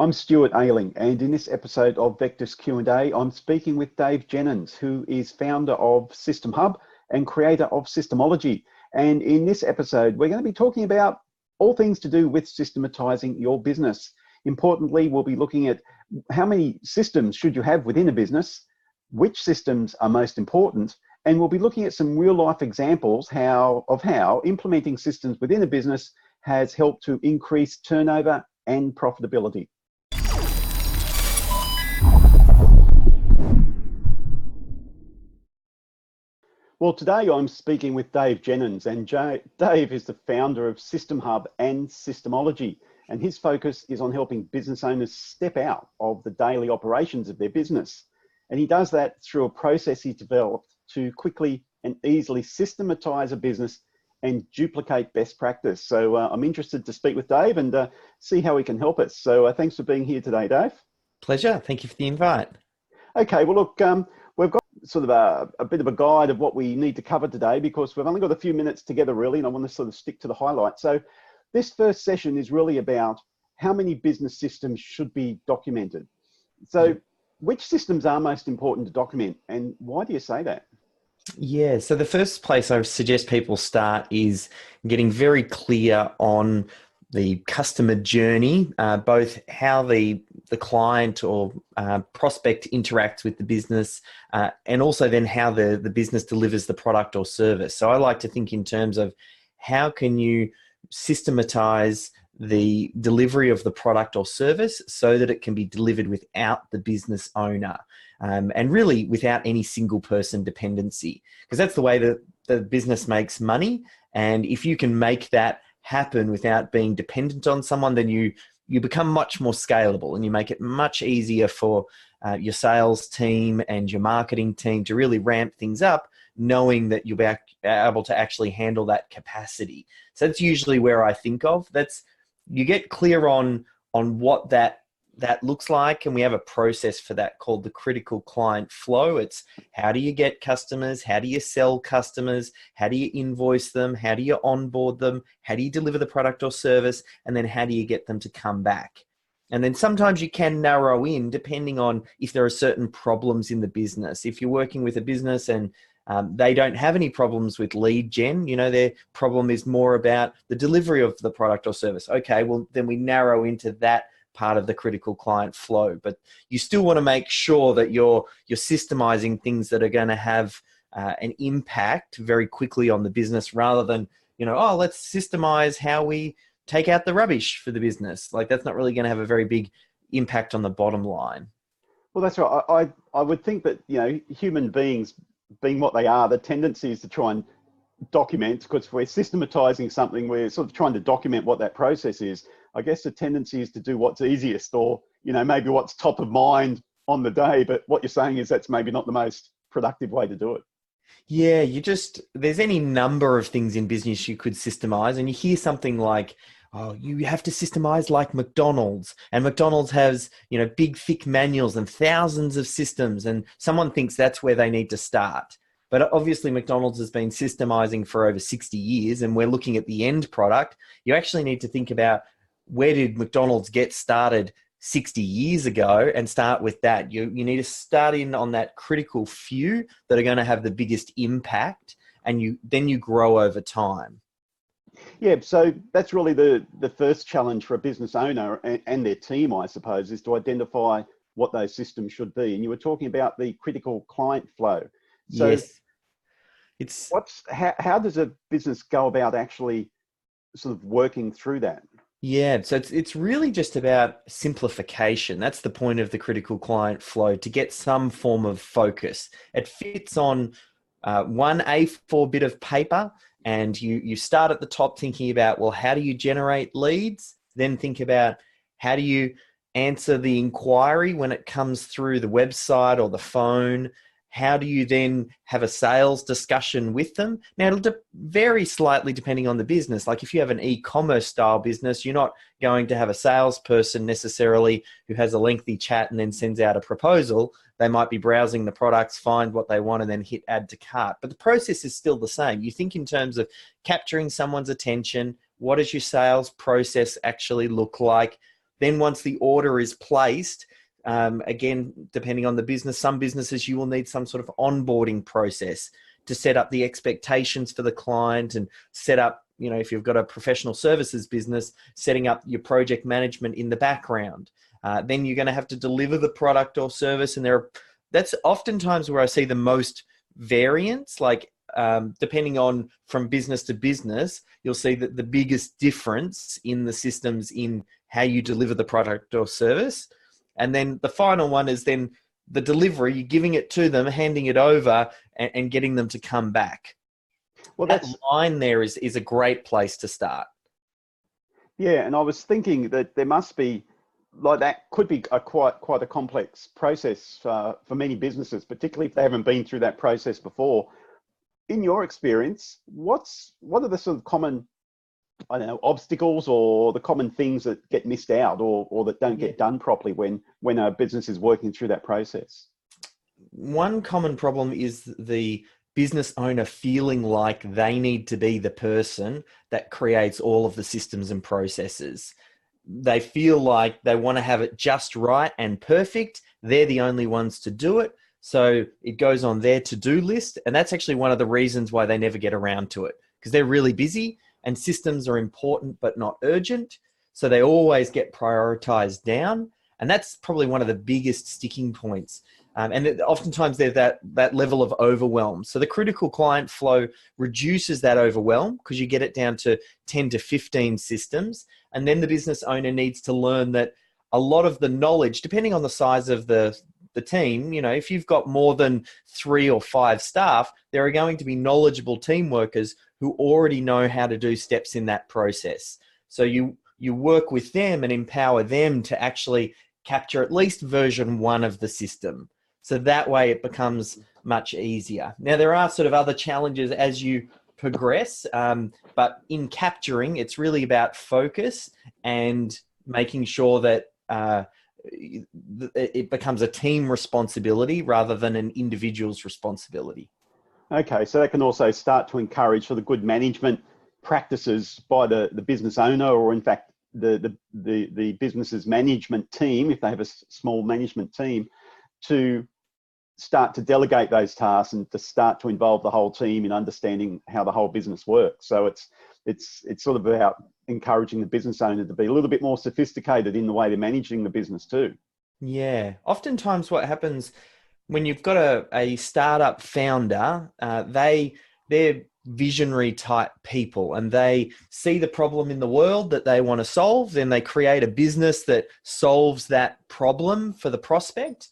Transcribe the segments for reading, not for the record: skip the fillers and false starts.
I'm Stuart Ayling, and in this episode of Vectus Q&A, I'm speaking with Dave Jenyns, who is founder of System Hub and creator of Systemology. And in this episode, we're going to be talking about all things to do with systematizing your business. Importantly, we'll be looking at how many systems should you have within a business, which systems are most important, and we'll be looking at some real-life examples of how implementing systems within a business has helped to increase turnover and profitability. Well, today I'm speaking with Dave Jenyns, and Dave is the founder of System Hub and Systemology, and his focus is on helping business owners step out of the daily operations of their business. And he does that through a process he's developed to quickly and easily systematize a business and duplicate best practice. So I'm interested to speak with Dave and see how he can help us. So thanks for being here today, Dave. Pleasure. Thank you for the invite. Okay, well, look, we've got sort of a bit of a guide of what we need to cover today because we've only got a few minutes together really, and I want to sort of stick to the highlights. So this first session is really about how many business systems should be documented. So which systems are most important to document, and why do you say that? Yeah, so the first place I suggest people start is getting very clear on the customer journey, both how the client or prospect interacts with the business, and also then how the business delivers the product or service. So I like to think in terms of how can you systematize the delivery of the product or service so that it can be delivered without the business owner, and really without any single person dependency, because that's the way that the business makes money. And if you can make that happen without being dependent on someone, then you become much more scalable, and you make it much easier for your sales team and your marketing team to really ramp things up, knowing that you'll be able to actually handle that capacity. So that's usually where I think of. You get clear on what that looks like, and we have a process for that called the critical client flow. It's how do you get customers, how do you sell customers, how do you invoice them, how do you onboard them, how do you deliver the product or service, and then how do you get them to come back. And then sometimes you can narrow in depending on if there are certain problems in the business. If you're working with a business and they don't have any problems with lead gen, their problem is more about the delivery of the product or service. Okay, well, then we narrow into that part of the critical client flow. But you still want to make sure that you're systemizing things that are going to have an impact very quickly on the business, rather than, let's systemize how we take out the rubbish for the business. Like, that's not really going to have a very big impact on the bottom line. Well, that's right. I would think that, human beings being what they are, the tendency is to try and document, because if we're systematizing something, we're sort of trying to document what that process is. I guess the tendency is to do what's easiest, or, maybe what's top of mind on the day. But what you're saying is that's maybe not the most productive way to do it. Yeah, there's any number of things in business you could systemize, and you hear something like, oh, you have to systemize like McDonald's, and McDonald's has, big, thick manuals and thousands of systems, and someone thinks that's where they need to start. But obviously McDonald's has been systemizing for over 60 years, and we're looking at the end product. You actually need to think about, where did McDonald's get started 60 years ago, and start with that. You need to start in on that critical few that are going to have the biggest impact, and then you grow over time. Yeah, so that's really the first challenge for a business owner and their team, I suppose, is to identify what those systems should be. And you were talking about the critical client flow. So yes. How does a business go about actually sort of working through that? Yeah, so it's really just about simplification. That's the point of the critical client flow, to get some form of focus. It fits on one A4 bit of paper, and you start at the top thinking about, well, how do you generate leads? Then think about, how do you answer the inquiry when it comes through the website or the phone? How do you then have a sales discussion with them? Now, it'll vary slightly depending on the business. Like, if you have an e-commerce style business, you're not going to have a salesperson necessarily who has a lengthy chat and then sends out a proposal. They might be browsing the products, find what they want, and then hit add to cart. But the process is still the same. You think in terms of capturing someone's attention. What does your sales process actually look like? Then once the order is placed, again, depending on the business, some businesses you will need some sort of onboarding process to set up the expectations for the client and set up, if you've got a professional services business, setting up your project management in the background. Then you're going to have to deliver the product or service. And that's oftentimes where I see the most variance, depending on from business to business, you'll see that the biggest difference in the systems in how you deliver the product or service. And then the final one is then the delivery, you're giving it to them, handing it over and getting them to come back. Well, that line there is a great place to start. Yeah, and I was thinking that there must be, that could be quite a complex process for many businesses, particularly if they haven't been through that process before. In your experience, what are the sort of common, obstacles or the common things that get missed out or that don't get done properly when a business is working through that process? One common problem is the business owner feeling like they need to be the person that creates all of the systems and processes. They feel like they want to have it just right and perfect. They're the only ones to do it. So it goes on their to-do list. And that's actually one of the reasons why they never get around to it, because they're really busy and systems are important but not urgent. So they always get prioritized down. And that's probably one of the biggest sticking points. Oftentimes there's that level of overwhelm. So the critical client flow reduces that overwhelm because you get it down to 10 to 15 systems. And then the business owner needs to learn that a lot of the knowledge, depending on the size of the team, if you've got more than 3 or 5 staff, there are going to be knowledgeable team workers who already know how to do steps in that process. So you work with them and empower them to actually capture at least version 1 of the system. So that way it becomes much easier. Now, there are sort of other challenges as you progress, but in capturing, it's really about focus and making sure that it becomes a team responsibility rather than an individual's responsibility. Okay, so that can also start to encourage sort of good management practices by the business owner, or in fact the business's management team, if they have a small management team, to start to delegate those tasks and to start to involve the whole team in understanding how the whole business works. So it's sort of about encouraging the business owner to be a little bit more sophisticated in the way they're managing the business too. Yeah. Oftentimes what happens when you've got a startup founder, they're visionary type people and they see the problem in the world that they want to solve. Then they create a business that solves that problem for the prospect.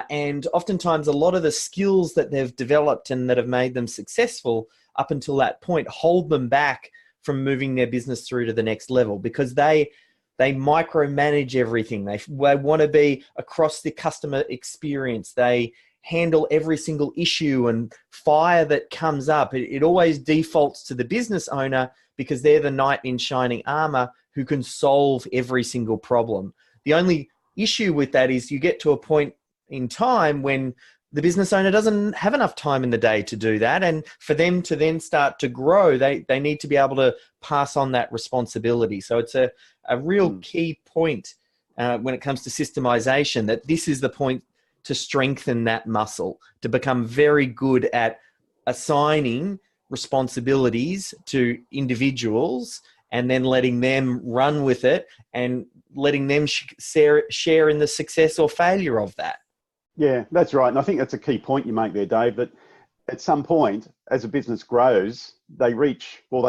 And oftentimes a lot of the skills that they've developed and that have made them successful up until that point hold them back from moving their business through to the next level, because they micromanage everything. They want to be across the customer experience. They handle every single issue and fire that comes up. It always defaults to the business owner because they're the knight in shining armor who can solve every single problem. The only issue with that is you get to a point in time when the business owner doesn't have enough time in the day to do that. And for them to then start to grow, they need to be able to pass on that responsibility. So it's a real key point when it comes to systemization, that this is the point to strengthen that muscle, to become very good at assigning responsibilities to individuals and then letting them run with it and letting them share in the success or failure of that. Yeah, that's right. And I think that's a key point you make there, Dave, that at some point, as a business grows, they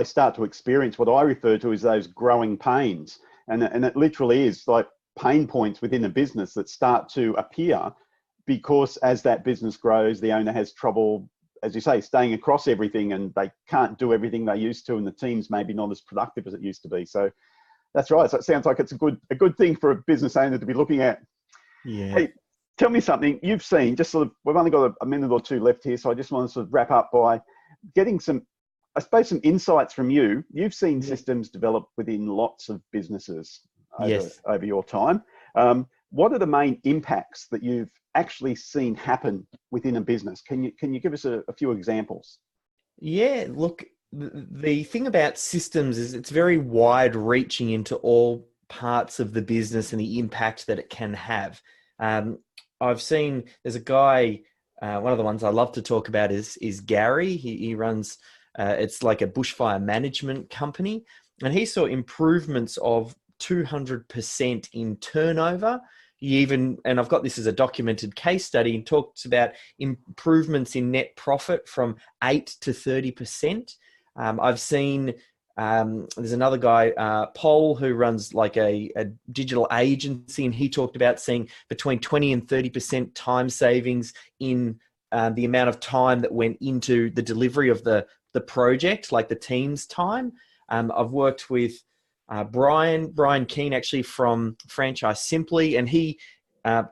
start to experience what I refer to as those growing pains. And it literally is like pain points within a business that start to appear because as that business grows, the owner has trouble, as you say, staying across everything, and they can't do everything they used to, and the team's maybe not as productive as it used to be. So that's right. So it sounds like it's a good thing for a business owner to be looking at. Yeah. Hey, tell me something you've seen, just sort of, we've only got a minute or two left here, so I just want to sort of wrap up by getting some insights from you. You've seen systems develop within lots of businesses over your time. What are the main impacts that you've actually seen happen within a business? Can you give us a few examples? Yeah, look, the thing about systems is it's very wide reaching into all parts of the business and the impact that it can have. I've seen there's a guy, one of the ones I love to talk about is Gary. He runs, it's like a bushfire management company, and he saw improvements of 200% in turnover. And I've got this as a documented case study, and talks about improvements in net profit from 8 to 30%. I've seen, there's another guy, Paul, who runs like a digital agency, and he talked about seeing between 20 and 30% time savings in the amount of time that went into the delivery of the project, like the team's time. I've worked with Brian Keane, actually, from Franchise Simply, and he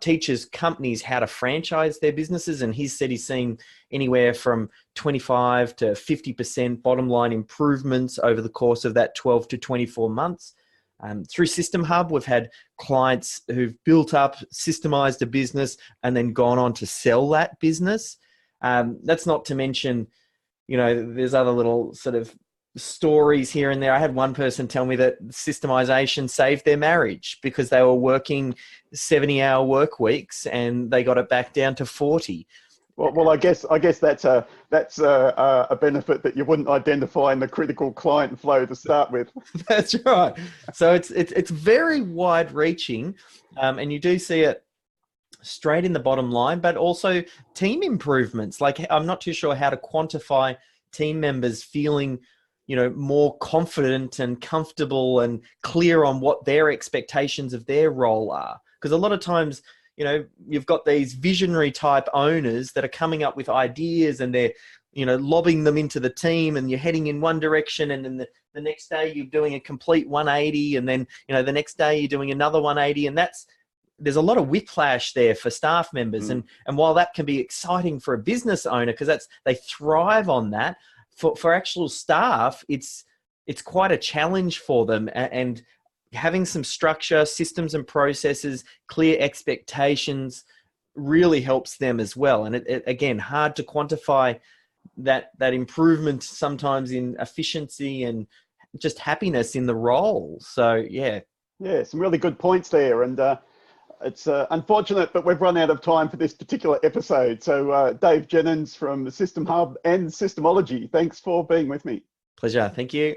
teaches companies how to franchise their businesses, and he said he's seen anywhere from 25 to 50% bottom line improvements over the course of that 12 to 24 months. Through System Hub, we've had clients who've built up, systemized a business, and then gone on to sell that business. That's not to mention, there's other little sort of stories here and there. I had one person tell me that systemization saved their marriage because they were working 70-hour work weeks and they got it back down to 40. Well, I guess that's a benefit that you wouldn't identify in the critical client flow to start with. That's right. So it's very wide reaching, and you do see it straight in the bottom line, but also team improvements. Like, I'm not too sure how to quantify team members feeling, more confident and comfortable and clear on what their expectations of their role are. Because a lot of times, you've got these visionary type owners that are coming up with ideas, and they're, lobbing them into the team, and you're heading in one direction, and then the next day you're doing a complete 180, and then, the next day you're doing another 180, and there's a lot of whiplash there for staff members. And while that can be exciting for a business owner, because they thrive on that, for actual staff, it's quite a challenge for them. And having some structure, systems and processes, clear expectations really helps them as well. And it again, hard to quantify that improvement sometimes in efficiency and just happiness in the role. So yeah, some really good points there. And it's unfortunate, but we've run out of time for this particular episode. So Dave Jenyns from System Hub and Systemology, thanks for being with me. Pleasure. Thank you.